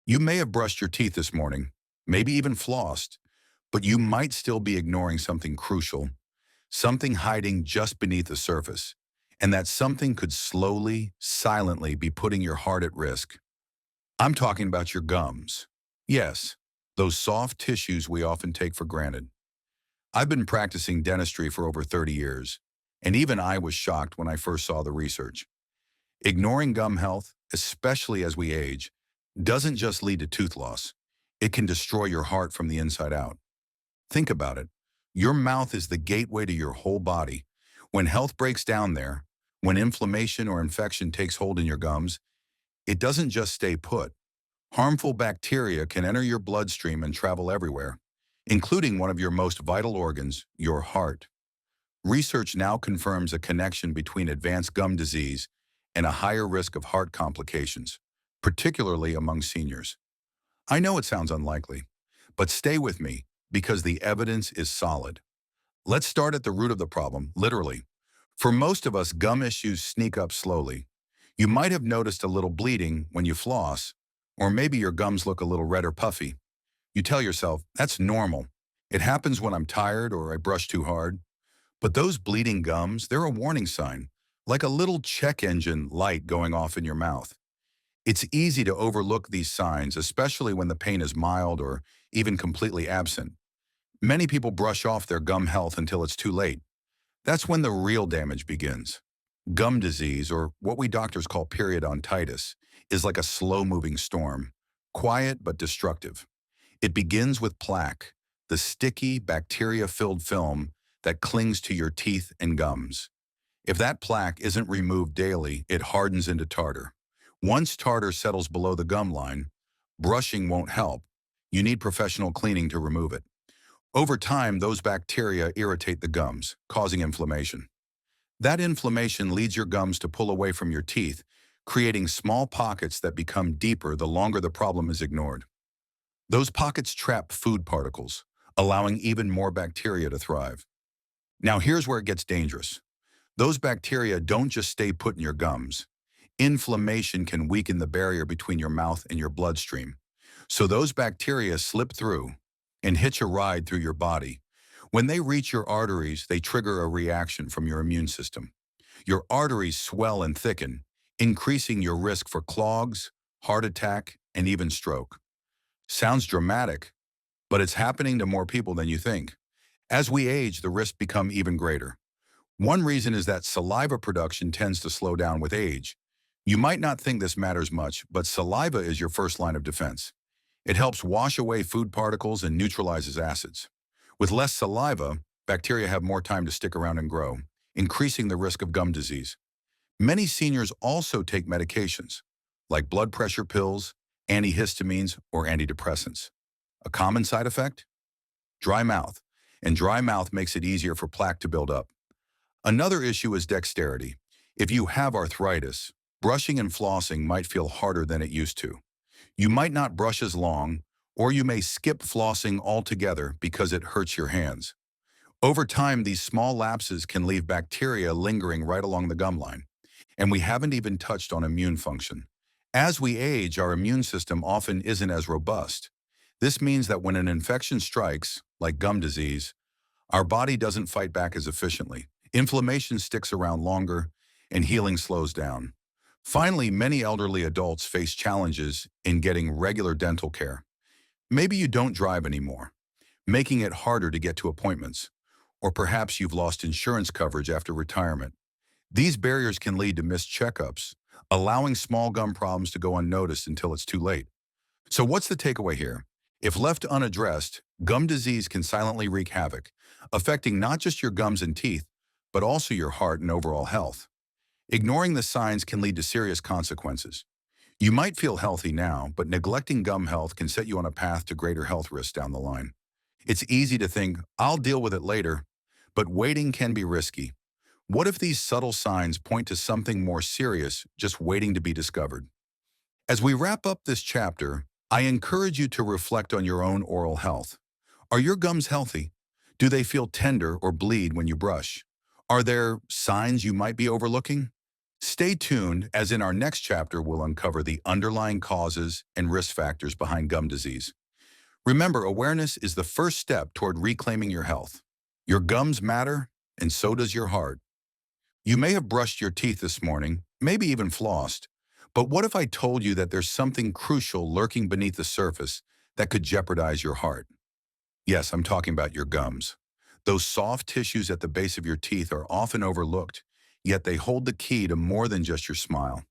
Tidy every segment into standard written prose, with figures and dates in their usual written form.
You may have brushed your teeth this morning, maybe even flossed, but you might still be ignoring something crucial, something hiding just beneath the surface. And that something could slowly, silently be putting your heart at risk. I'm talking about your gums. Yes, those soft tissues we often take for granted. I've been practicing dentistry for over 30 years, and even I was shocked when I first saw the research. Ignoring gum health, especially as we age, doesn't just lead to tooth loss. It can destroy your heart from the inside out. Think about it. Your mouth is the gateway to your whole body. When health breaks down there, when inflammation or infection takes hold in your gums, it doesn't just stay put. Harmful bacteria can enter your bloodstream and travel everywhere, including one of your most vital organs, your heart. Research now confirms a connection between advanced gum disease and a higher risk of heart complications, particularly among seniors. I know it sounds unlikely, but stay with me because the evidence is solid. Let's start at the root of the problem, literally. For most of us, gum issues sneak up slowly. You might have noticed a little bleeding when you floss, or maybe your gums look a little red or puffy. You tell yourself, that's normal. It happens when I'm tired or I brush too hard. But those bleeding gums, they're a warning sign, like a little check engine light going off in your mouth. It's easy to overlook these signs, especially when the pain is mild or even completely absent. Many people brush off their gum health until it's too late. That's when the real damage begins. Gum disease, or what we doctors call periodontitis, is like a slow-moving storm, quiet but destructive. It begins with plaque, the sticky, bacteria-filled film that clings to your teeth and gums. If that plaque isn't removed daily, it hardens into tartar. Once tartar settles below the gum line, brushing won't help. You need professional cleaning to remove it. Over time, those bacteria irritate the gums, causing inflammation. That inflammation leads your gums to pull away from your teeth, creating small pockets that become deeper the longer the problem is ignored. Those pockets trap food particles, allowing even more bacteria to thrive. Now here's where it gets dangerous. Those bacteria don't just stay put in your gums. Inflammation can weaken the barrier between your mouth and your bloodstream. So those bacteria slip through and hitch a ride through your body. When they reach your arteries, they trigger a reaction from your immune system. Your arteries swell and thicken, increasing your risk for clogs, heart attack, and even stroke. Sounds dramatic, but it's happening to more people than you think. As we age, the risks become even greater. One reason is that saliva production tends to slow down with age. You might not think this matters much, but saliva is your first line of defense. It helps wash away food particles and neutralizes acids. With less saliva, bacteria have more time to stick around and grow, increasing the risk of gum disease. Many seniors also take medications, like blood pressure pills, antihistamines, or antidepressants. A common side effect? Dry mouth. And dry mouth makes it easier for plaque to build up. Another issue is dexterity. If you have arthritis, brushing and flossing might feel harder than it used to. You might not brush as long, or you may skip flossing altogether because it hurts your hands. Over time, these small lapses can leave bacteria lingering right along the gum line. And we haven't even touched on immune function. As we age, our immune system often isn't as robust. This means that when an infection strikes, like gum disease, our body doesn't fight back as efficiently. Inflammation sticks around longer, and healing slows down. Finally, many elderly adults face challenges in getting regular dental care. Maybe you don't drive anymore, making it harder to get to appointments. Or perhaps you've lost insurance coverage after retirement. These barriers can lead to missed checkups, allowing small gum problems to go unnoticed until it's too late. So what's the takeaway here? If left unaddressed, gum disease can silently wreak havoc, affecting not just your gums and teeth, but also your heart and overall health. Ignoring the signs can lead to serious consequences. You might feel healthy now, but neglecting gum health can set you on a path to greater health risks down the line. It's easy to think, I'll deal with it later, but waiting can be risky. What if these subtle signs point to something more serious just waiting to be discovered? As we wrap up this chapter, I encourage you to reflect on your own oral health. Are your gums healthy? Do they feel tender or bleed when you brush? Are there signs you might be overlooking? Stay tuned, as in our next chapter we'll uncover the underlying causes and risk factors behind gum disease. Remember, awareness is the first step toward reclaiming your health. Your gums matter, and so does your heart. You may have brushed your teeth this morning, maybe even flossed, but what if I told you that there's something crucial lurking beneath the surface that could jeopardize your heart? Yes, I'm talking about your gums. Those soft tissues at the base of your teeth are often overlooked, yet they hold the key to more than just your smile.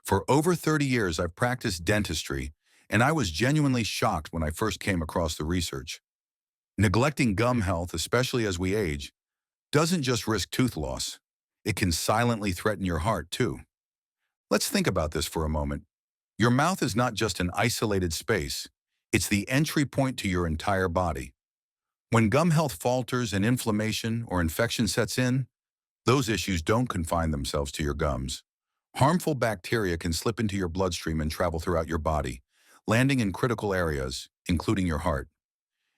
For over 30 years, I've practiced dentistry, and I was genuinely shocked when I first came across the research. Neglecting gum health, especially as we age, doesn't just risk tooth loss. It can silently threaten your heart, too. Let's think about this for a moment. Your mouth is not just an isolated space. It's the entry point to your entire body. When gum health falters and inflammation or infection sets in, those issues don't confine themselves to your gums. Harmful bacteria can slip into your bloodstream and travel throughout your body, landing in critical areas, including your heart.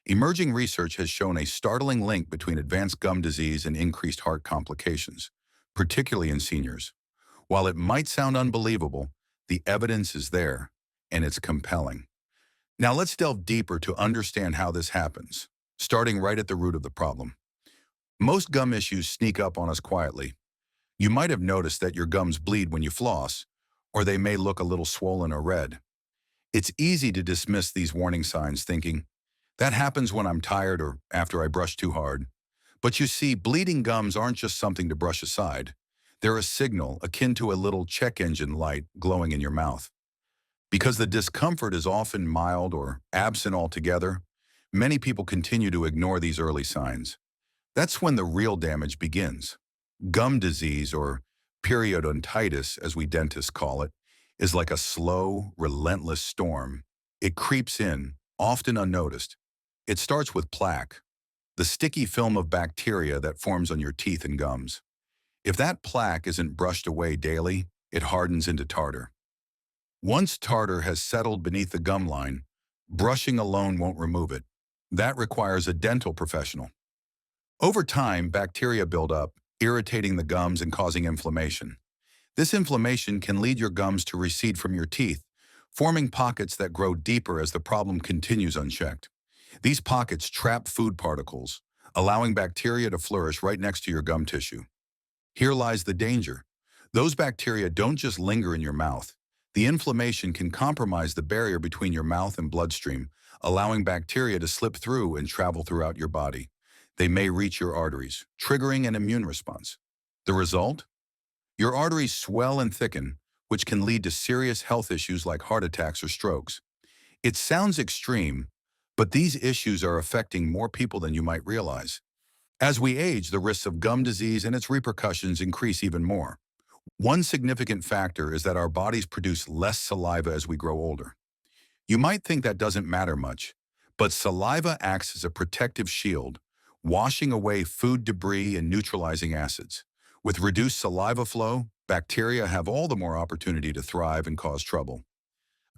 Emerging research has shown a startling link between advanced gum disease and increased heart complications, particularly in seniors. While it might sound unbelievable, the evidence is there, and it's compelling. Now let's delve deeper to understand how this happens, starting right at the root of the problem. Most gum issues sneak up on us quietly. You might have noticed that your gums bleed when you floss, or they may look a little swollen or red. It's easy to dismiss these warning signs thinking, that happens when I'm tired or after I brush too hard. But you see, bleeding gums aren't just something to brush aside. They're a signal akin to a little check engine light glowing in your mouth. Because the discomfort is often mild or absent altogether, many people continue to ignore these early signs. That's when the real damage begins. Gum disease, or periodontitis as we dentists call it, is like a slow, relentless storm. It creeps in, often unnoticed. It starts with plaque, the sticky film of bacteria that forms on your teeth and gums. If that plaque isn't brushed away daily, it hardens into tartar. Once tartar has settled beneath the gum line, brushing alone won't remove it. That requires a dental professional. Over time, bacteria build up, irritating the gums and causing inflammation. This inflammation can lead your gums to recede from your teeth, forming pockets that grow deeper as the problem continues unchecked. These pockets trap food particles, allowing bacteria to flourish right next to your gum tissue. Here lies the danger. Those bacteria don't just linger in your mouth. The inflammation can compromise the barrier between your mouth and bloodstream, allowing bacteria to slip through and travel throughout your body. They may reach your arteries, triggering an immune response. The result? Your arteries swell and thicken, which can lead to serious health issues like heart attacks or strokes. It sounds extreme, but these issues are affecting more people than you might realize. As we age, the risks of gum disease and its repercussions increase even more. One significant factor is that our bodies produce less saliva as we grow older. You might think that doesn't matter much, but saliva acts as a protective shield, washing away food debris and neutralizing acids. With reduced saliva flow, bacteria have all the more opportunity to thrive and cause trouble.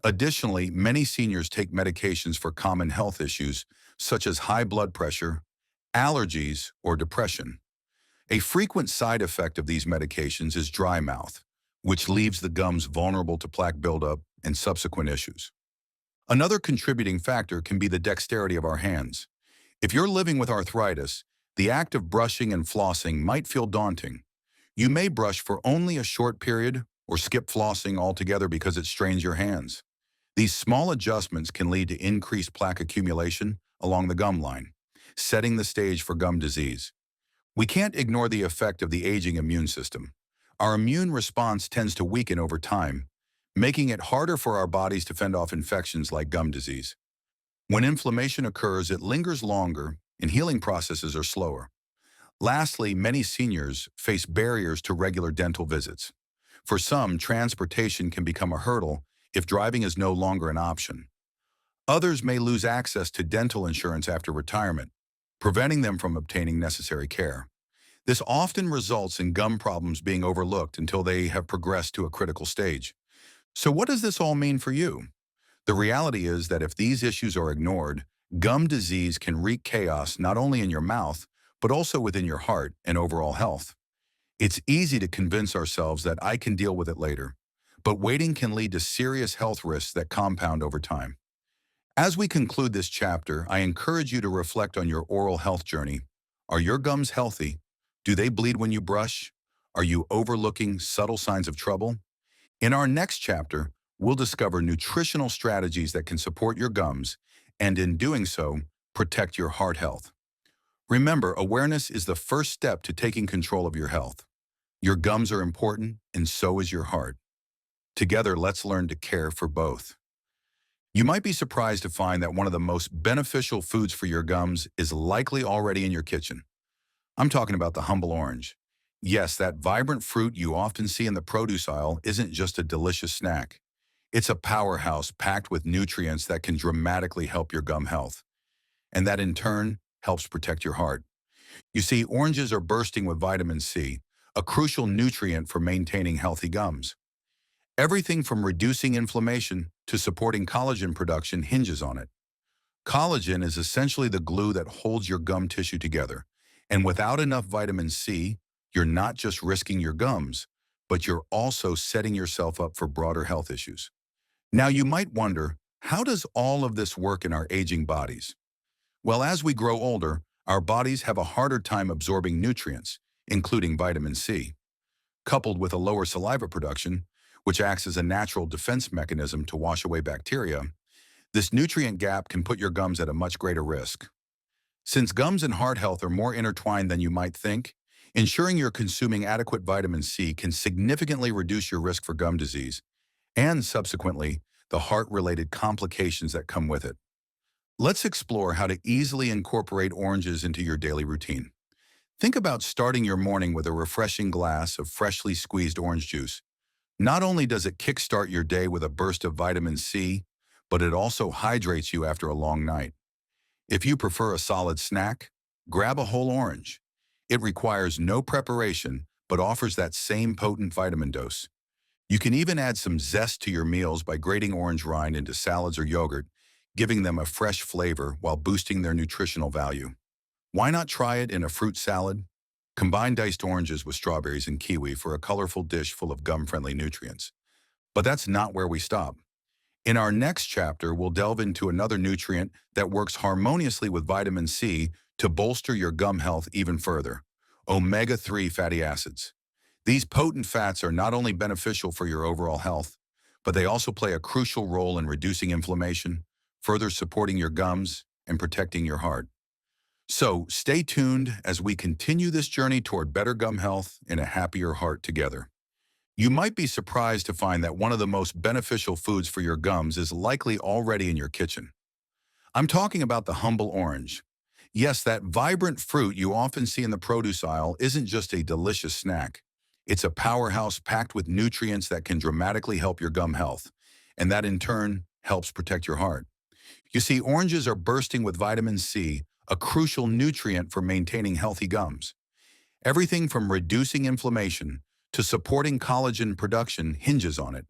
Additionally, many seniors take medications for common health issues, such as high blood pressure, allergies, or depression. A frequent side effect of these medications is dry mouth, which leaves the gums vulnerable to plaque buildup and subsequent issues. Another contributing factor can be the dexterity of our hands. If you're living with arthritis, the act of brushing and flossing might feel daunting. You may brush for only a short period or skip flossing altogether because it strains your hands. These small adjustments can lead to increased plaque accumulation along the gum line, setting the stage for gum disease. We can't ignore the effect of the aging immune system. Our immune response tends to weaken over time, making it harder for our bodies to fend off infections like gum disease. When inflammation occurs, it lingers longer and healing processes are slower. Lastly, many seniors face barriers to regular dental visits. For some, transportation can become a hurdle if driving is no longer an option. Others may lose access to dental insurance after retirement, preventing them from obtaining necessary care. This often results in gum problems being overlooked until they have progressed to a critical stage. So what does this all mean for you? The reality is that if these issues are ignored, gum disease can wreak chaos not only in your mouth, but also within your heart and overall health. It's easy to convince ourselves that I can deal with it later, but waiting can lead to serious health risks that compound over time. As we conclude this chapter, I encourage you to reflect on your oral health journey. Are your gums healthy? Do they bleed when you brush? Are you overlooking subtle signs of trouble? In our next chapter, we'll discover nutritional strategies that can support your gums and, in doing so, protect your heart health. Remember, awareness is the first step to taking control of your health. Your gums are important, and so is your heart. Together, let's learn to care for both. You might be surprised to find that one of the most beneficial foods for your gums is likely already in your kitchen. I'm talking about the humble orange. Yes, that vibrant fruit you often see in the produce aisle isn't just a delicious snack. It's a powerhouse packed with nutrients that can dramatically help your gum health, and that in turn helps protect your heart. You see, oranges are bursting with vitamin C, a crucial nutrient for maintaining healthy gums. Everything from reducing inflammation to supporting collagen production hinges on it. Collagen is essentially the glue that holds your gum tissue together, and without enough vitamin C, you're not just risking your gums, but you're also setting yourself up for broader health issues. Now you might wonder, how does all of this work in our aging bodies? Well, as we grow older, our bodies have a harder time absorbing nutrients, including vitamin C. Coupled with a lower saliva production, which acts as a natural defense mechanism to wash away bacteria, this nutrient gap can put your gums at a much greater risk. Since gums and heart health are more intertwined than you might think, ensuring you're consuming adequate vitamin C can significantly reduce your risk for gum disease and, subsequently, the heart-related complications that come with it. Let's explore how to easily incorporate oranges into your daily routine. Think about starting your morning with a refreshing glass of freshly squeezed orange juice. Not only does it kickstart your day with a burst of vitamin C, but it also hydrates you after a long night. If you prefer a solid snack, grab a whole orange. It requires no preparation, but offers that same potent vitamin dose. You can even add some zest to your meals by grating orange rind into salads or yogurt, giving them a fresh flavor while boosting their nutritional value. Why not try it in a fruit salad? Combine diced oranges with strawberries and kiwi for a colorful dish full of gum-friendly nutrients. But that's not where we stop. In our next chapter, we'll delve into another nutrient that works harmoniously with vitamin C to bolster your gum health even further: omega-3 fatty acids. These potent fats are not only beneficial for your overall health, but they also play a crucial role in reducing inflammation, further supporting your gums, and protecting your heart. So stay tuned as we continue this journey toward better gum health and a happier heart together. You might be surprised to find that one of the most beneficial foods for your gums is likely already in your kitchen. I'm talking about the humble orange. Yes, that vibrant fruit you often see in the produce aisle isn't just a delicious snack. It's a powerhouse packed with nutrients that can dramatically help your gum health, and that in turn helps protect your heart. You see, oranges are bursting with vitamin C, a crucial nutrient for maintaining healthy gums. Everything from reducing inflammation to supporting collagen production hinges on it.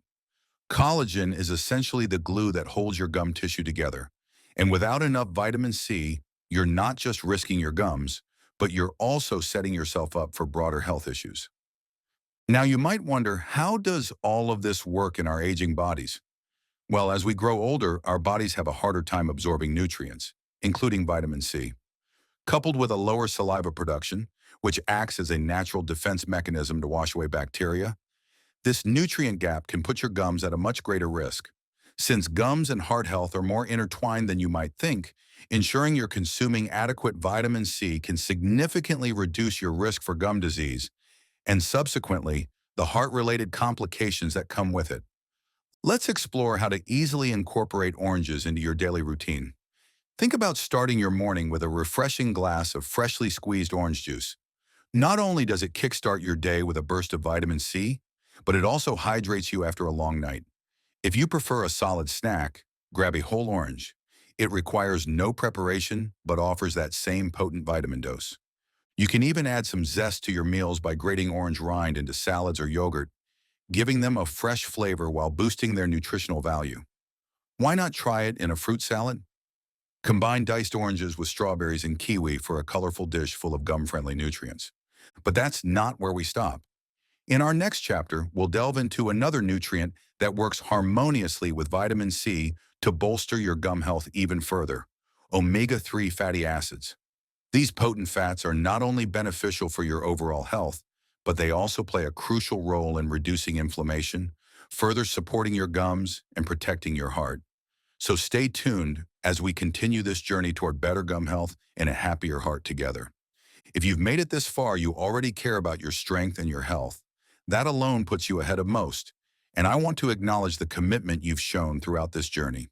Collagen is essentially the glue that holds your gum tissue together. And without enough vitamin C, you're not just risking your gums, but you're also setting yourself up for broader health issues. Now you might wonder, how does all of this work in our aging bodies? Well, as we grow older, our bodies have a harder time absorbing nutrients, including vitamin C. Coupled with a lower saliva production, which acts as a natural defense mechanism to wash away bacteria, this nutrient gap can put your gums at a much greater risk. Since gums and heart health are more intertwined than you might think, ensuring you're consuming adequate vitamin C can significantly reduce your risk for gum disease and, subsequently, the heart-related complications that come with it. Let's explore how to easily incorporate oranges into your daily routine. Think about starting your morning with a refreshing glass of freshly squeezed orange juice. Not only does it kickstart your day with a burst of vitamin C, but it also hydrates you after a long night. If you prefer a solid snack, grab a whole orange. It requires no preparation, but offers that same potent vitamin dose. You can even add some zest to your meals by grating orange rind into salads or yogurt, giving them a fresh flavor while boosting their nutritional value. Why not try it in a fruit salad? Combine diced oranges with strawberries and kiwi for a colorful dish full of gum-friendly nutrients. But that's not where we stop. In our next chapter, we'll delve into another nutrient that works harmoniously with vitamin C to bolster your gum health even further: omega-3 fatty acids. These potent fats are not only beneficial for your overall health, but they also play a crucial role in reducing inflammation, further supporting your gums, and protecting your heart. So stay tuned as we continue this journey toward better gum health and a happier heart together. If you've made it this far, you already care about your strength and your health. That alone puts you ahead of most. And I want to acknowledge the commitment you've shown throughout this journey.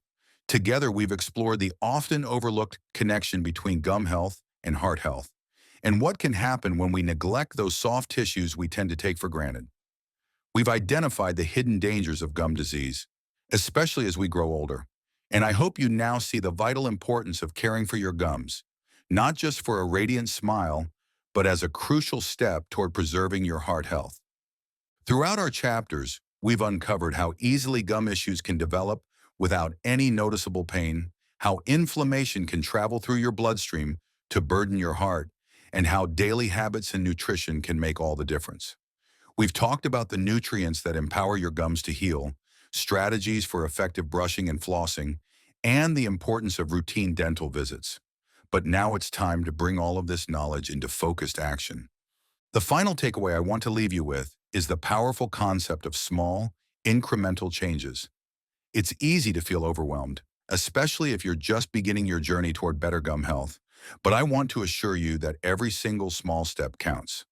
Together, we've explored the often overlooked connection between gum health and heart health, and what can happen when we neglect those soft tissues we tend to take for granted. We've identified the hidden dangers of gum disease, especially as we grow older. And I hope you now see the vital importance of caring for your gums, not just for a radiant smile, but as a crucial step toward preserving your heart health. Throughout our chapters, we've uncovered how easily gum issues can develop without any noticeable pain, how inflammation can travel through your bloodstream to burden your heart, and how daily habits and nutrition can make all the difference. We've talked about the nutrients that empower your gums to heal, strategies for effective brushing and flossing, and the importance of routine dental visits. But now it's time to bring all of this knowledge into focused action. The final takeaway I want to leave you with is the powerful concept of small, incremental changes. It's easy to feel overwhelmed, especially if you're just beginning your journey toward better gum health. But I want to assure you that every single small step counts.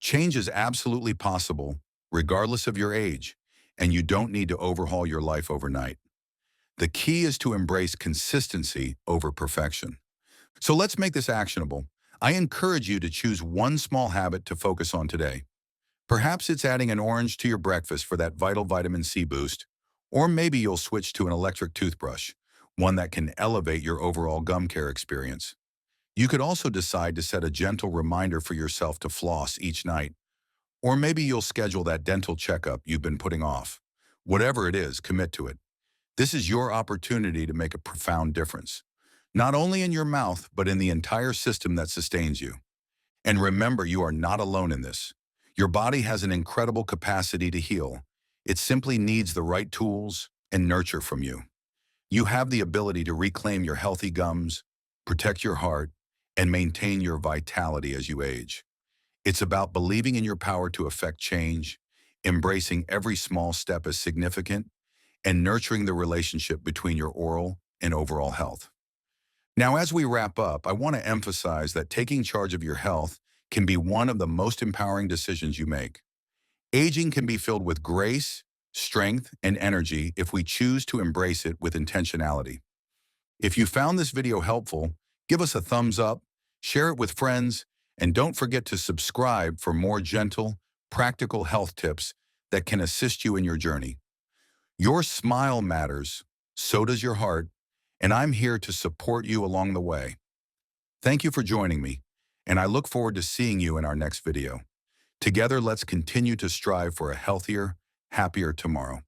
Change is absolutely possible, regardless of your age, and you don't need to overhaul your life overnight. The key is to embrace consistency over perfection. So let's make this actionable. I encourage you to choose one small habit to focus on today. Perhaps it's adding an orange to your breakfast for that vital vitamin C boost, or maybe you'll switch to an electric toothbrush, one that can elevate your overall gum care experience. You could also decide to set a gentle reminder for yourself to floss each night, or maybe you'll schedule that dental checkup you've been putting off. Whatever it is, commit to it. This is your opportunity to make a profound difference, not only in your mouth, but in the entire system that sustains you. And remember, you are not alone in this. Your body has an incredible capacity to heal. It simply needs the right tools and nurture from you. You have the ability to reclaim your healthy gums, protect your heart, and maintain your vitality as you age. It's about believing in your power to affect change, embracing every small step as significant, and nurturing the relationship between your oral and overall health. Now, as we wrap up, I want to emphasize that taking charge of your health can be one of the most empowering decisions you make. Aging can be filled with grace, strength, and energy if we choose to embrace it with intentionality. If you found this video helpful, give us a thumbs up, share it with friends, and don't forget to subscribe for more gentle, practical health tips that can assist you in your journey. Your smile matters, so does your heart, and I'm here to support you along the way. Thank you for joining me, and I look forward to seeing you in our next video. Together, let's continue to strive for a healthier, happier tomorrow.